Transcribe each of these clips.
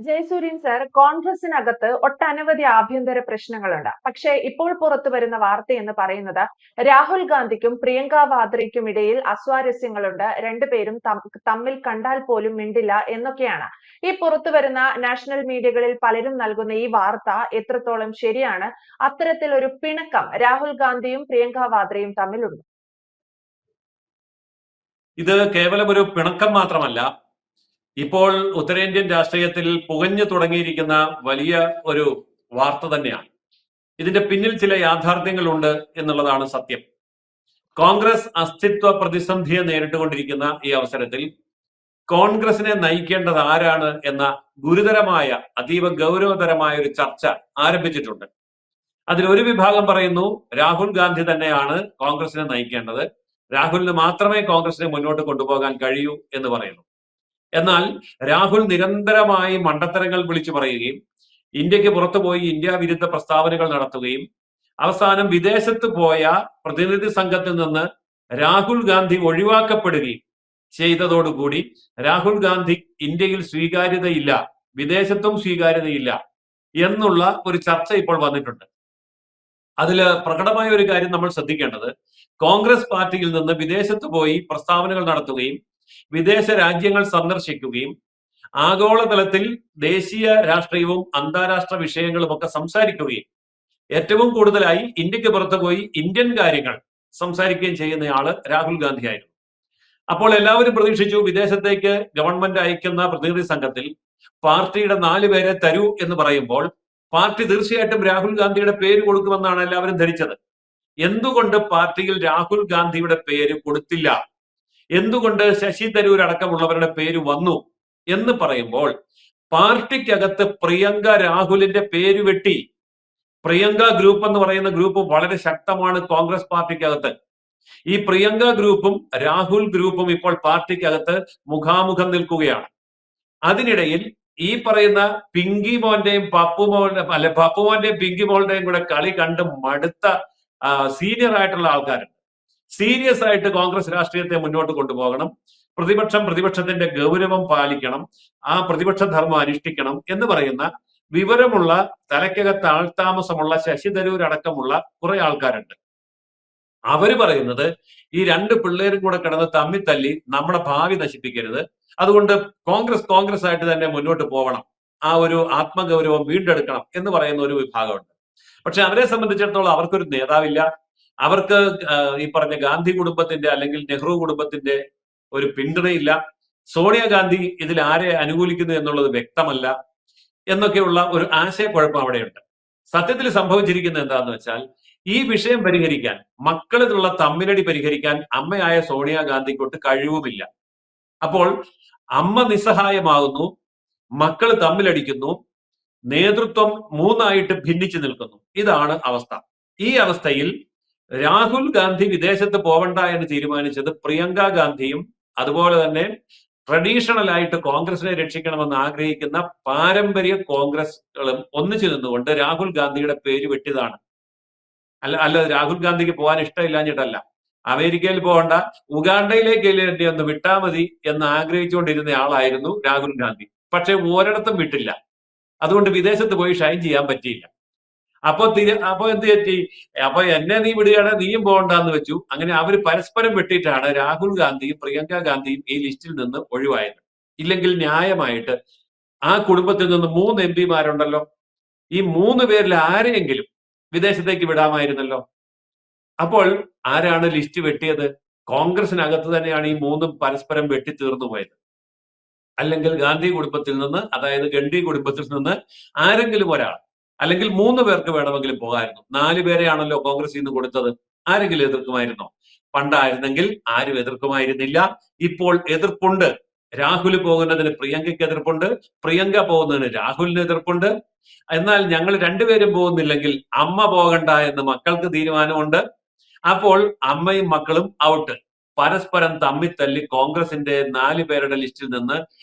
Jayasuryan sir, കോൺഗ്രസിനകത്ത് ഒട്ടനവധി ആഭ്യന്തര പ്രശ്നങ്ങളുണ്ട്. പക്ഷേ ഇപ്പോൾ പുറത്തു വരുന്ന വാർത്ത എന്ന് പറയുന്നത് രാഹുൽ ഗാന്ധിക്കും പ്രിയങ്ക വാദ്രയ്ക്കും ഇടയിൽ അസ്വാരസ്യങ്ങളുണ്ട്, രണ്ടുപേരും തമ്മിൽ കണ്ടാൽ പോലും മിണ്ടില്ല എന്നൊക്കെയാണ്. ഈ പുറത്തു വരുന്ന നാഷണൽ മീഡിയകളിൽ പലരും നൽകുന്ന ഈ വാർത്ത എത്രത്തോളം ശരിയാണ്? അത്തരത്തിൽ ഒരു പിണക്കം രാഹുൽ ഗാന്ധിയും പ്രിയങ്ക വാദ്രയും തമ്മിലുണ്ട്. ഇത് കേവലം ഒരു പിണക്കം മാത്രമല്ല, ഇപ്പോൾ ഉത്തരേന്ത്യൻ രാഷ്ട്രീയത്തിൽ പുകഞ്ഞു തുടങ്ങിയിരിക്കുന്ന വലിയ ഒരു വാർത്ത തന്നെയാണ്. ഇതിന്റെ പിന്നിൽ ചില യാഥാർത്ഥ്യങ്ങളുണ്ട് എന്നുള്ളതാണ് സത്യം. കോൺഗ്രസ് അസ്തിത്വ പ്രതിസന്ധിയെ നേരിട്ടുകൊണ്ടിരിക്കുന്ന ഈ അവസരത്തിൽ കോൺഗ്രസിനെ നയിക്കേണ്ടത് ആരാണ് എന്ന ഗുരുതരമായ, അതീവ ഗൗരവതരമായ ഒരു ചർച്ച ആരംഭിച്ചിട്ടുണ്ട്. അതിലൊരു വിഭാഗം പറയുന്നു രാഹുൽ ഗാന്ധി തന്നെയാണ് കോൺഗ്രസിനെ നയിക്കേണ്ടത്, രാഹുലിന് മാത്രമേ കോൺഗ്രസിനെ മുന്നോട്ട് കൊണ്ടുപോകാൻ കഴിയൂ എന്ന് പറയുന്നു. എന്നാൽ രാഹുൽ നിരന്തരമായി മണ്ടത്തരങ്ങൾ വിളിച്ചു പറയുകയും ഇന്ത്യക്ക് പുറത്തു പോയി ഇന്ത്യ വിരുദ്ധ പ്രസ്താവനകൾ നടത്തുകയും അവസാനം വിദേശത്ത് പോയ പ്രതിനിധി സംഘത്തിൽ നിന്ന് രാഹുൽ ഗാന്ധി ഒഴിവാക്കപ്പെടുകയും ചെയ്തതോടുകൂടി രാഹുൽ ഗാന്ധി ഇന്ത്യയിൽ സ്വീകാര്യതയില്ല, വിദേശത്തും സ്വീകാര്യതയില്ല എന്നുള്ള ഒരു ചർച്ച ഇപ്പോൾ വന്നിട്ടുണ്ട്. അതിൽ പ്രകടമായ ഒരു കാര്യം നമ്മൾ ശ്രദ്ധിക്കേണ്ടത്, കോൺഗ്രസ് പാർട്ടിയിൽ നിന്ന് വിദേശത്ത് പോയി പ്രസ്താവനകൾ നടത്തുകയും വിദേശ രാജ്യങ്ങൾ സന്ദർശിക്കുകയും ആഗോളതലത്തിൽ ദേശീയ രാഷ്ട്രീയവും അന്താരാഷ്ട്ര വിഷയങ്ങളും ഒക്കെ സംസാരിക്കുകയും ഏറ്റവും കൂടുതലായി ഇന്ത്യക്ക് പുറത്തു പോയി ഇന്ത്യൻ കാര്യങ്ങൾ സംസാരിക്കുകയും ചെയ്യുന്നയാള് രാഹുൽ ഗാന്ധി ആയിരുന്നു. അപ്പോൾ എല്ലാവരും പ്രതീക്ഷിച്ചു വിദേശത്തേക്ക് ഗവൺമെന്റ് അയക്കുന്ന പ്രതിനിധി സംഘത്തിൽ പാർട്ടിയുടെ 4 പേരെ തരൂ എന്ന് പറയുമ്പോൾ പാർട്ടി തീർച്ചയായിട്ടും രാഹുൽ ഗാന്ധിയുടെ പേര് കൊടുക്കുമെന്നാണ് എല്ലാവരും ധരിച്ചത്. എന്തുകൊണ്ട് പാർട്ടിയിൽ രാഹുൽ ഗാന്ധിയുടെ പേര് കൊടുത്തില്ല, എന്തുകൊണ്ട് ശശി തരൂർ അടക്കമുള്ളവരുടെ പേര് വന്നു എന്ന് പറയുമ്പോൾ പാർട്ടിക്കകത്ത് പ്രിയങ്ക രാഹുലിന്റെ പേര് വെട്ടി. പ്രിയങ്ക ഗ്രൂപ്പ് എന്ന് പറയുന്ന ഗ്രൂപ്പ് വളരെ ശക്തമാണ് കോൺഗ്രസ് പാർട്ടിക്കകത്ത്. ഈ പ്രിയങ്ക ഗ്രൂപ്പും രാഹുൽ ഗ്രൂപ്പും ഇപ്പോൾ പാർട്ടിക്കകത്ത് മുഖാമുഖം നിൽക്കുകയാണ്. അതിനിടയിൽ ഈ പറയുന്ന പിങ്കി മോന്റെയും പപ്പുമോന്റെയും പിങ്കി മോളുടെയും കൂടെ കളി കണ്ട് മടുത്ത സീനിയർ ആയിട്ടുള്ള ആൾക്കാരുണ്ട്. സീരിയസ് ആയിട്ട് കോൺഗ്രസ് രാഷ്ട്രീയത്തെ മുന്നോട്ട് കൊണ്ടുപോകണം, പ്രതിപക്ഷത്തിന്റെ ഗൗരവം പാലിക്കണം, ആ പ്രതിപക്ഷ ധർമ്മം അനുഷ്ഠിക്കണം എന്ന് പറയുന്ന വിവരമുള്ള, തലയ്ക്കകത്ത് ആൾതാമസമുള്ള ശശി തരൂർ അടക്കമുള്ള കുറെ ആൾക്കാരുണ്ട്. അവര് പറയുന്നത് ഈ 2 പിള്ളേരും കൂടെ കിടന്ന് തമ്മിൽ തല്ലി നമ്മുടെ ഭാവി നശിപ്പിക്കരുത്, അതുകൊണ്ട് കോൺഗ്രസ് ആയിട്ട് തന്നെ മുന്നോട്ട് പോകണം, ആ ഒരു ആത്മഗൗരവം വീണ്ടെടുക്കണം എന്ന് പറയുന്ന ഒരു വിഭാഗമുണ്ട്. പക്ഷെ അവരെ സംബന്ധിച്ചിടത്തോളം അവർക്കൊരു നേതാവില്ല. അവർക്ക് ഈ പറഞ്ഞ ഗാന്ധി കുടുംബത്തിന്റെ അല്ലെങ്കിൽ നെഹ്റു കുടുംബത്തിന്റെ ഒരു പിന്തുണയില്ല. സോണിയാഗാന്ധി ഇതിൽ ആരെ അനുകൂലിക്കുന്നു എന്നുള്ളത് വ്യക്തമല്ല എന്നൊക്കെയുള്ള ഒരു ആശയക്കുഴപ്പം അവിടെയുണ്ട്. സത്യത്തിൽ സംഭവിച്ചിരിക്കുന്നത് എന്താന്ന് വെച്ചാൽ, ഈ വിഷയം പരിഹരിക്കാൻ, മക്കളിലുള്ള തമ്മിലടി പരിഹരിക്കാൻ അമ്മയായ സോണിയാഗാന്ധിക്കൊട്ട് കഴിവുമില്ല. അപ്പോൾ അമ്മ നിസ്സഹായമാകുന്നു, മക്കള് തമ്മിലടിക്കുന്നു, നേതൃത്വം 3ആയിട്ട് ഭിന്നിച്ചു നിൽക്കുന്നു. ഇതാണ് അവസ്ഥ. ഈ അവസ്ഥയിൽ രാഹുൽ ഗാന്ധി വിദേശത്ത് പോവണ്ട എന്ന് തീരുമാനിച്ചത് പ്രിയങ്ക ഗാന്ധിയും അതുപോലെ തന്നെ ട്രഡീഷണൽ ആയിട്ട് കോൺഗ്രസിനെ രക്ഷിക്കണമെന്ന് ആഗ്രഹിക്കുന്ന പാരമ്പര്യ കോൺഗ്രസുകളും ഒന്നിച്ചു നിന്നുകൊണ്ട് രാഹുൽ ഗാന്ധിയുടെ പേര് വെട്ടിയതാണ്. അല്ല രാഹുൽ ഗാന്ധിക്ക് പോകാൻ ഇഷ്ടമില്ലാഞ്ഞിട്ടല്ല, അമേരിക്കയിൽ പോകണ്ട, ഉഗാണ്ടയിലേക്ക് ഒന്ന് വിട്ടാൽ മതി എന്ന് ആഗ്രഹിച്ചുകൊണ്ടിരുന്ന ആളായിരുന്നു രാഹുൽ ഗാന്ധി. പക്ഷെ ഒരിടത്തും വിട്ടില്ല. അതുകൊണ്ട് വിദേശത്ത് പോയി ഷൈൻ ചെയ്യാൻ പറ്റിയില്ല. അപ്പൊ എന്ത് പറ്റി? അപ്പൊ എന്നെ നീ വിടുകയാണ്, നീയും പോകണ്ടെന്ന് വെച്ചു. അങ്ങനെ അവർ പരസ്പരം വെട്ടിയിട്ടാണ് രാഹുൽ ഗാന്ധിയും പ്രിയങ്ക ഗാന്ധിയും ഈ ലിസ്റ്റിൽ നിന്ന് ഒഴിവായത്. ഇല്ലെങ്കിൽ ന്യായമായിട്ട് ആ കുടുംബത്തിൽ നിന്ന് 3 MP ഈ 3 പേരിൽ ആരെയെങ്കിലും വിദേശത്തേക്ക് വിടാമായിരുന്നല്ലോ. അപ്പോൾ ആരാണ് ലിസ്റ്റ് വെട്ടിയത്? കോൺഗ്രസിനകത്ത് തന്നെയാണ് ഈ 3ഉം പരസ്പരം വെട്ടി തീർന്നു പോയത്. അല്ലെങ്കിൽ ഗാന്ധി കുടുംബത്തിൽ നിന്ന്, അതായത് ഗണ്ഡി കുടുംബത്തിൽ നിന്ന് ആരെങ്കിലും ഒരാൾ, അല്ലെങ്കിൽ 3 പേർക്ക് വേണമെങ്കിലും പോകാമായിരുന്നു. 4 പേരെയാണല്ലോ കോൺഗ്രസിൽ നിന്ന് കൊടുത്തത്. ആരെങ്കിലും എതിർക്കുമായിരുന്നോ? പണ്ടായിരുന്നെങ്കിൽ ആരും എതിർക്കുമായിരുന്നില്ല. ഇപ്പോൾ എതിർപ്പുണ്ട്. രാഹുൽ പോകുന്നതിന് പ്രിയങ്കയ്ക്ക് എതിർപ്പുണ്ട്, പ്രിയങ്ക പോകുന്നതിന് രാഹുലിന് എതിർപ്പുണ്ട്. എന്നാൽ ഞങ്ങൾ 2 പേരും പോകുന്നില്ലെങ്കിൽ അമ്മ പോകണ്ട എന്ന് മക്കൾക്ക് തീരുമാനമുണ്ട്. അപ്പോൾ അമ്മയും മക്കളും ഔട്ട്. പരസ്പരം തമ്മിത്തല്ലി കോൺഗ്രസിന്റെ 4 പേരുടെ ലിസ്റ്റിൽ നിന്ന്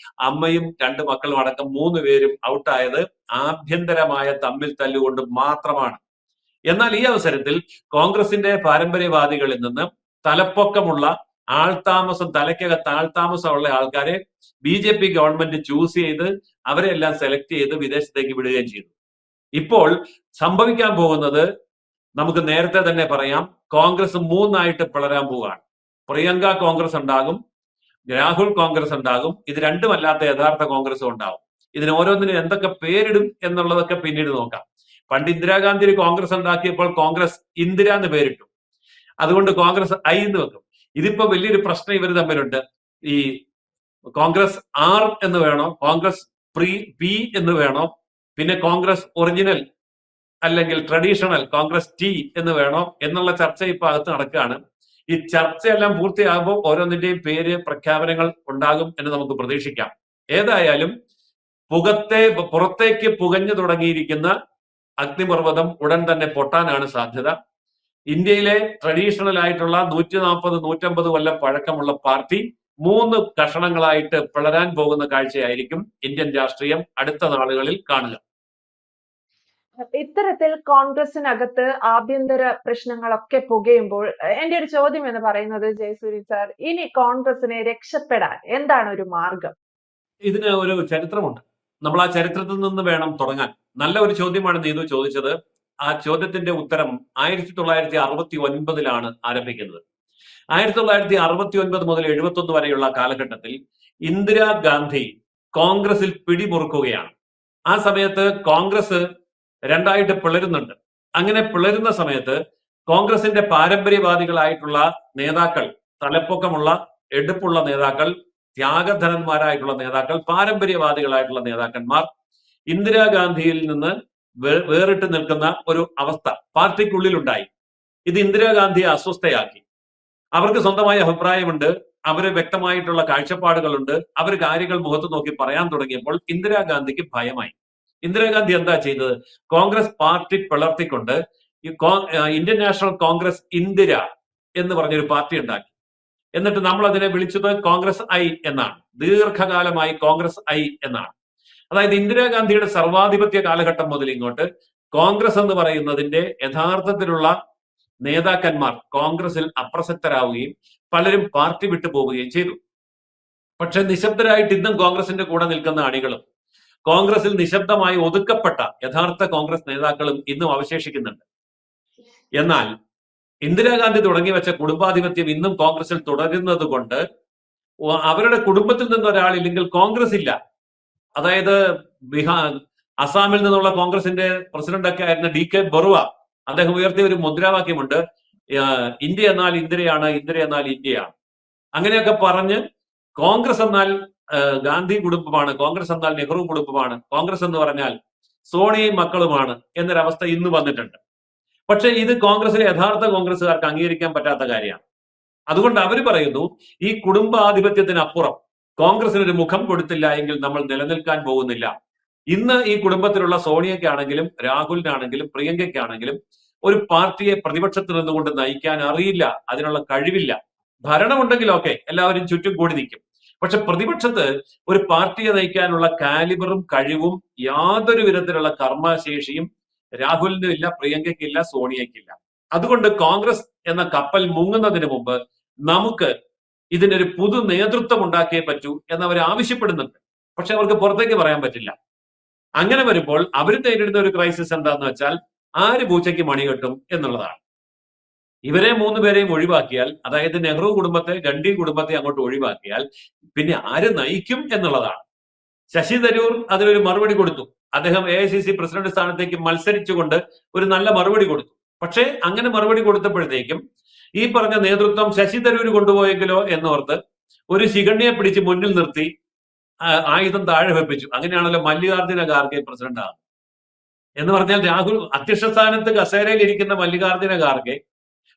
അമ്മയും 2 മക്കളും അടക്കം 3 പേരും ഔട്ടായത് ആഭ്യന്തരമായ തമ്മിൽ തല്ലുകൊണ്ട് മാത്രമാണ്. എന്നാൽ ഈ അവസരത്തിൽ കോൺഗ്രസിന്റെ പാരമ്പര്യവാദികളിൽ നിന്ന് തലപ്പൊക്കമുള്ള ആൾതാമസം, തലയ്ക്കകത്ത് ആൾതാമസമുള്ള ആൾക്കാരെ BJP ഗവൺമെന്റ് ചൂസ് ചെയ്ത് അവരെ എല്ലാം സെലക്ട് ചെയ്ത് വിദേശത്തേക്ക് വിടുകയും ചെയ്തു. ഇപ്പോൾ സംഭവിക്കാൻ പോകുന്നത് നമുക്ക് നേരത്തെ തന്നെ പറയാം. കോൺഗ്രസ് 3 ആയിട്ട് പിളരാൻ പോവുകയാണ്. പ്രിയങ്ക കോൺഗ്രസ് ഉണ്ടാകും, രാഹുൽ കോൺഗ്രസ് ഉണ്ടാകും, ഇത് രണ്ടുമല്ലാത്ത യഥാർത്ഥ കോൺഗ്രസും ഉണ്ടാകും. ഇതിന് ഓരോന്നിനും എന്തൊക്കെ പേരിടും എന്നുള്ളതൊക്കെ പിന്നീട് നോക്കാം. പണ്ട് ഇന്ദിരാഗാന്ധി ഒരു കോൺഗ്രസ് ഉണ്ടാക്കിയപ്പോൾ കോൺഗ്രസ് ഇന്ദിര എന്ന് പേരിട്ടു. അതുകൊണ്ട് കോൺഗ്രസ് ഐ എന്ന് വെക്കും. ഇതിപ്പോ വലിയൊരു പ്രശ്നം ഇവർ തമ്മിലുണ്ട്. ഈ കോൺഗ്രസ് ആർ എന്ന് വേണോ, കോൺഗ്രസ് പി എന്ന് വേണോ, പിന്നെ കോൺഗ്രസ് ഒറിജിനൽ അല്ലെങ്കിൽ ട്രഡീഷണൽ കോൺഗ്രസ് ടി എന്ന് വേണോ എന്നുള്ള ചർച്ച ഇപ്പൊ അകത്ത് നടക്കുകയാണ്. ഈ ചർച്ചയെല്ലാം പൂർത്തിയാകുമ്പോൾ ഓരോന്നിന്റെയും പേര് പ്രഖ്യാപനങ്ങൾ ഉണ്ടാകും എന്ന് നമുക്ക് പ്രതീക്ഷിക്കാം. ഏതായാലും പുറത്തേക്ക് പുകഞ്ഞു തുടങ്ങിയിരിക്കുന്ന അഗ്നിപർവ്വതം ഉടൻ തന്നെ പൊട്ടാനാണ് സാധ്യത. ഇന്ത്യയിലെ ട്രഡീഷണൽ ആയിട്ടുള്ള 140-150 കൊല്ലം പഴക്കമുള്ള പാർട്ടി 3 കഷണങ്ങളായിട്ട് പിളരാൻ പോകുന്ന കാഴ്ചയായിരിക്കും ഇന്ത്യൻ രാഷ്ട്രീയം അടുത്ത നാളുകളിൽ കാണുക. ഇത്തരത്തിൽ കോൺഗ്രസിനകത്ത് ആഭ്യന്തര പ്രശ്നങ്ങളൊക്കെ പുകയുമ്പോൾ എന്റെ ഒരു ചോദ്യം എന്ന് പറയുന്നത്, ജയസൂര്യ സാർ, ഇനി കോൺഗ്രസിനെ രക്ഷപ്പെടാൻ എന്താണ് ഒരു മാർഗം? ഇതിന് ഒരു ചരിത്രമുണ്ട്. നമ്മൾ ആ ചരിത്രത്തിൽ നിന്ന് വേണം തുടങ്ങാൻ. നല്ല ഒരു ചോദ്യമാണ് നീതു ചോദിച്ചത്. ആ ചോദ്യത്തിന്റെ ഉത്തരം 1969 ആരംഭിക്കുന്നത്. 1969 മുതൽ 71 വരെയുള്ള കാലഘട്ടത്തിൽ ഇന്ദിരാഗാന്ധി കോൺഗ്രസിൽ പിടിമുറുക്കുകയാണ്. ആ സമയത്ത് കോൺഗ്രസ് 2ആയിട്ട് പിളരുന്നുണ്ട്. അങ്ങനെ പിളരുന്ന സമയത്ത് കോൺഗ്രസിന്റെ പാരമ്പര്യവാദികളായിട്ടുള്ള നേതാക്കൾ, തലപ്പൊക്കമുള്ള എടുപ്പുള്ള നേതാക്കൾ, ത്യാഗധനന്മാരായിട്ടുള്ള നേതാക്കൾ, പാരമ്പര്യവാദികളായിട്ടുള്ള നേതാക്കന്മാർ ഇന്ദിരാഗാന്ധിയിൽ നിന്ന് വേറിട്ട് നിൽക്കുന്ന ഒരു അവസ്ഥ പാർട്ടിക്കുള്ളിലുണ്ടായി. ഇത് ഇന്ദിരാഗാന്ധിയെ അസ്വസ്ഥയാക്കി. അവർക്ക് സ്വന്തമായ അഭിപ്രായമുണ്ട്, അവര് വ്യക്തമായിട്ടുള്ള കാഴ്ചപ്പാടുകളുണ്ട്, അവർ കാര്യങ്ങൾ മുഖത്ത് നോക്കി പറയാൻ തുടങ്ങിയപ്പോൾ ഇന്ദിരാഗാന്ധിക്ക് ഭയമായി. ഇന്ദിരാഗാന്ധി എന്താ ചെയ്തത്? കോൺഗ്രസ് പാർട്ടി പിളർത്തിക്കൊണ്ട് ഇന്ത്യൻ നാഷണൽ കോൺഗ്രസ് ഇന്ദിര എന്ന് പറഞ്ഞൊരു പാർട്ടി ഉണ്ടാക്കി. എന്നിട്ട് നമ്മൾ അതിനെ വിളിച്ചത് കോൺഗ്രസ് ഐ എന്നാണ്. ദീർഘകാലമായി കോൺഗ്രസ് ഐ എന്നാണ്. അതായത് ഇന്ദിരാഗാന്ധിയുടെ സർവാധിപത്യ കാലഘട്ടം മുതൽ ഇങ്ങോട്ട് കോൺഗ്രസ് എന്ന് പറയുന്നതിന്റെ യഥാർത്ഥത്തിലുള്ള നേതാക്കന്മാർ കോൺഗ്രസിൽ അപ്രസക്തരാവുകയും പലരും പാർട്ടി വിട്ടു പോവുകയും ചെയ്തു. പക്ഷെ നിശബ്ദരായിട്ട് ഇന്നും കോൺഗ്രസിന്റെ കൂടെ നിൽക്കുന്ന അണികളും കോൺഗ്രസിൽ നിശബ്ദമായി ഒതുക്കപ്പെട്ട യഥാർത്ഥ കോൺഗ്രസ് നേതാക്കളും ഇന്നും അവശേഷിക്കുന്നുണ്ട്. എന്നാൽ ഇന്ദിരാഗാന്ധി തുടങ്ങി വെച്ച കുടുംബാധിപത്യം ഇന്നും കോൺഗ്രസിൽ തുടരുന്നത് കൊണ്ട് അവരുടെ കുടുംബത്തിൽ നിന്ന് ഒരാളില്ലെങ്കിൽ കോൺഗ്രസ് ഇല്ല. അതായത് അസാമിൽ നിന്നുള്ള കോൺഗ്രസിന്റെ പ്രസിഡന്റ് ആയിരുന്ന DK ബറുവ, അദ്ദേഹം ഉയർത്തിയ ഒരു മുദ്രാവാക്യമുണ്ട്, ഇന്ത്യ എന്നാൽ ഇന്ദിരയാണ്, ഇന്ദിര എന്നാൽ ഇന്ത്യയാണ്. അങ്ങനെയൊക്കെ പറഞ്ഞ് കോൺഗ്രസ് എന്നാൽ ഗാന്ധി കുടുംബമാണ്, കോൺഗ്രസ് എന്നാൽ നെഹ്റു കുടുംബമാണ്, കോൺഗ്രസ് എന്ന് പറഞ്ഞാൽ സോണിയയും മക്കളുമാണ് എന്നൊരവസ്ഥ ഇന്ന് വന്നിട്ടുണ്ട്. പക്ഷെ ഇത് കോൺഗ്രസിലെ യഥാർത്ഥ കോൺഗ്രസ്സുകാർക്ക് അംഗീകരിക്കാൻ പറ്റാത്ത കാര്യമാണ്. അതുകൊണ്ട് അവർ പറയുന്നു, ഈ കുടുംബാധിപത്യത്തിനപ്പുറം കോൺഗ്രസിനൊരു മുഖം കൊടുത്തില്ല എങ്കിൽ നമ്മൾ നിലനിൽക്കാൻ പോകുന്നില്ല. ഇന്ന് ഈ കുടുംബത്തിലുള്ള സോണിയയ്ക്കാണെങ്കിലും രാഹുലിനാണെങ്കിലും പ്രിയങ്കയ്ക്കാണെങ്കിലും ഒരു പാർട്ടിയെ പ്രതിപക്ഷത്തിൽ നിന്നുകൊണ്ട് നയിക്കാൻ അറിയില്ല, അതിനുള്ള കഴിവില്ല. ഭരണമുണ്ടെങ്കിലൊക്കെ എല്ലാവരും ചുറ്റും കൂടി നിൽക്കും. പക്ഷെ പ്രതിപക്ഷത്ത് ഒരു പാർട്ടിയെ നയിക്കാനുള്ള കാലിബറും കഴിവും യാതൊരു വിധത്തിലുള്ള കർമ്മശേഷിയും രാഹുലിനും ഇല്ല, പ്രിയങ്കയ്ക്കില്ല, സോണിയയ്ക്കില്ല. അതുകൊണ്ട് കോൺഗ്രസ് എന്ന കപ്പൽ മുങ്ങുന്നതിന് മുമ്പ് നമുക്ക് ഇതിനൊരു പുതു നേതൃത്വം ഉണ്ടാക്കിയേ പറ്റൂ എന്നവർ ആവശ്യപ്പെടുന്നുണ്ട്. പക്ഷെ അവർക്ക് പുറത്തേക്ക് പറയാൻ പറ്റില്ല. അങ്ങനെ വരുമ്പോൾ അവർ നേരിടുന്ന ഒരു ക്രൈസിസ് എന്താന്ന് വെച്ചാൽ ആര് പൂച്ചയ്ക്ക് മണി കെട്ടും എന്നുള്ളതാണ്. ഇവരെ 3 പേരെയും ഒഴിവാക്കിയാൽ, അതായത് നെഹ്റു കുടുംബത്തെ, ഗാന്ധി കുടുംബത്തെ അങ്ങോട്ട് ഒഴിവാക്കിയാൽ പിന്നെ ആര് നയിക്കും എന്നുള്ളതാണ്. ശശി തരൂർ അതിനൊരു മറുപടി കൊടുത്തു. അദ്ദേഹം AICC പ്രസിഡന്റ് സ്ഥാനത്തേക്ക് മത്സരിച്ചുകൊണ്ട് ഒരു നല്ല മറുപടി കൊടുത്തു. പക്ഷേ അങ്ങനെ മറുപടി കൊടുത്തപ്പോഴത്തേക്കും ഈ പറഞ്ഞ നേതൃത്വം ശശി തരൂർ കൊണ്ടുപോയെങ്കിലോ എന്നോർത്ത് ഒരു ശിഖണ്ഡിയെ പിടിച്ച് മുന്നിൽ നിർത്തി ആയുധം താഴെ വെപ്പിച്ചു. അങ്ങനെയാണല്ലോ മല്ലികാർജുന ഖാർഗെ പ്രസിഡന്റ് ആകുന്നത്. എന്ന് പറഞ്ഞാൽ രാഹുൽ അധ്യക്ഷ സ്ഥാനത്ത് കസേരയിൽ ഇരിക്കുന്ന മല്ലികാർജുന ഖാർഗെ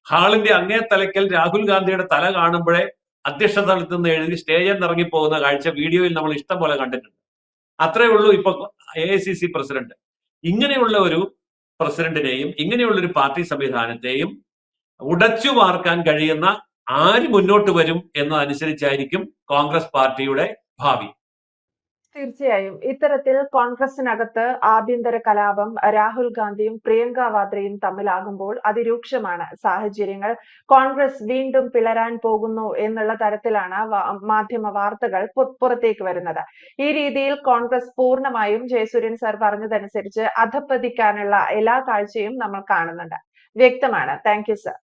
ഹാളിന്റെ അങ്ങേ തലയ്ക്കൽ രാഹുൽ ഗാന്ധിയുടെ തല കാണുമ്പോഴേ അധ്യക്ഷ സ്ഥലത്ത് നിന്ന് എഴുതി സ്റ്റേജിൽ നിന്ന് ഇറങ്ങിപ്പോകുന്ന കാഴ്ച വീഡിയോയിൽ നമ്മൾ ഇഷ്ടം പോലെ കണ്ടിട്ടുണ്ട്. അത്രേ ഉള്ളൂ ഇപ്പൊ AICC പ്രസിഡന്റ്. ഇങ്ങനെയുള്ള ഒരു പ്രസിഡന്റിനെയും ഇങ്ങനെയുള്ള ഒരു പാർട്ടി സംവിധാനത്തെയും ഉടച്ചു വാർക്കാൻ കഴിയുന്ന ആര് മുന്നോട്ട് വരും എന്നതനുസരിച്ചായിരിക്കും കോൺഗ്രസ് പാർട്ടിയുടെ ഭാവി. തീർച്ചയായും ഇത്തരത്തിൽ കോൺഗ്രസിനകത്ത് ആഭ്യന്തര കലാപം രാഹുൽ ഗാന്ധിയും പ്രിയങ്ക വാദ്രയും തമ്മിലാകുമ്പോൾ അതിരൂക്ഷമാണ് സാഹചര്യങ്ങൾ. കോൺഗ്രസ് വീണ്ടും പിളരാൻ പോകുന്നു എന്നുള്ള തരത്തിലാണ് മാധ്യമ വാർത്തകൾ പുറത്തേക്ക് വരുന്നത്. ഈ രീതിയിൽ കോൺഗ്രസ് പൂർണ്ണമായും ജയസൂര്യൻ സർ പറഞ്ഞതനുസരിച്ച് അധപ്പതിക്കാനുള്ള എല്ലാ കാഴ്ചയും നമ്മൾ കാണുന്നുണ്ട്. വ്യക്തമാണ്. Thank you sir.